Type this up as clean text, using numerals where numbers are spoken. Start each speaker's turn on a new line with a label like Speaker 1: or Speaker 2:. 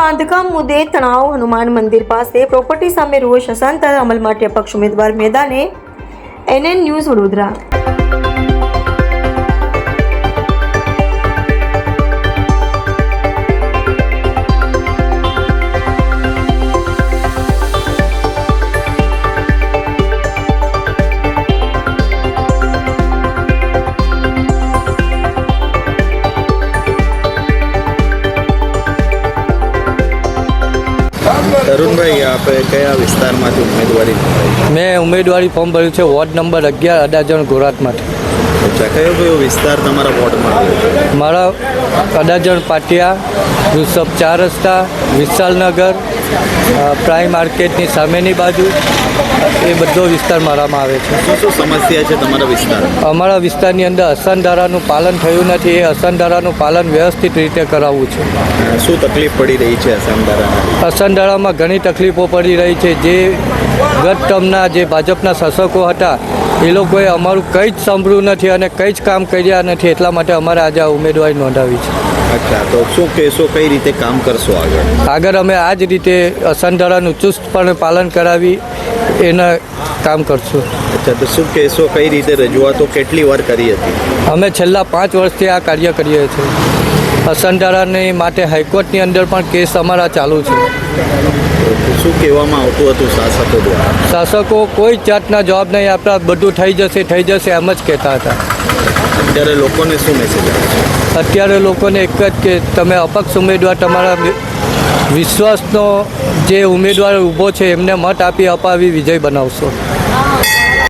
Speaker 1: બાંધકામ મુદ્દે તણાવ હનુમાન મંદિર પાસે પ્રોપર્ટી સામે રોષ અશાંતતા અમલ માટે અપક્ષ ઉમેદવાર મેદાને NN ન્યૂઝ વડોદરા।
Speaker 2: તરુણભાઈ, આપણે કયા વિસ્તારમાંથી ઉમેદવારી નોંધાવી?
Speaker 3: મેં ઉમેદવારી ફોર્મ ભર્યું છે વોર્ડ નંબર 11 અડાજણ ગોરાતમાંથી।
Speaker 2: અચ્છા, કયો વિસ્તાર તમારા વોર્ડમાં આવ્યો છે?
Speaker 3: મારા અડાજણ પાટિયા, યુસફ 4 રસ્તા, વિશાલનગર, પ્રાઇમ માર્કેટની સામેની બાજુ, એ બધો વિસ્તાર મારામાં આવે છે।
Speaker 2: શું શું સમસ્યા છે તમારા વિસ્તારમાં?
Speaker 3: અમારા વિસ્તારની અંદર અસનધારાનું પાલન થયું નથી। એ અસનધારાનું પાલન વ્યવસ્થિત રીતે કરાવવું છે।
Speaker 2: શું તકલીફ પડી રહી છે અસમદારામાં?
Speaker 3: અસનધારામાં ઘણી તકલીફો પડી રહી છે। જે ગત ટર્મના જે ભાજપના શાસકો હતા એ લોકોએ અમારું કંઈ જ સાંભળ્યું નથી અને કંઈ જ કામ કર્યા નથી। એટલા માટે અમારે આજે આ ઉમેદવારી નોંધાવી છે।
Speaker 2: અચ્છા, તો શું કહેશો, કઈ રીતે કામ કરશો
Speaker 3: આગળ અમે આ જ રીતે અસનધારાનું ચુસ્તપણે પાલન કરાવી એના કામ કરશું।
Speaker 2: અચ્છા, તો શું કહેશો, કઈ રીતે રજૂઆતો કેટલી વાર કરી હતી?
Speaker 3: અમે છેલ્લા 5 વર્ષથી આ કાર્ય કરીએ છીએ। અસનધારાની માટે હાઈકોર્ટની અંદર પણ કેસ અમારા ચાલુ છે।
Speaker 2: શું કહેવામાં આવતું હતું શાસકો દ્વારા?
Speaker 3: શાસકો કોઈ જાતના જવાબ નહીં આપતા, બધું થઈ જશે એમ જ કહેતા હતા।
Speaker 2: અત્યારે લોકોને શું મેસેજ આવે છે?
Speaker 3: અત્યારે લોકોને એક જ કે તમે અપક્ષ ઉમેદવાર, તમારા વિશ્વાસનો જે ઉમેદવાર ઊભો છે એમને મત આપી અપાવી વિજય બનાવશો।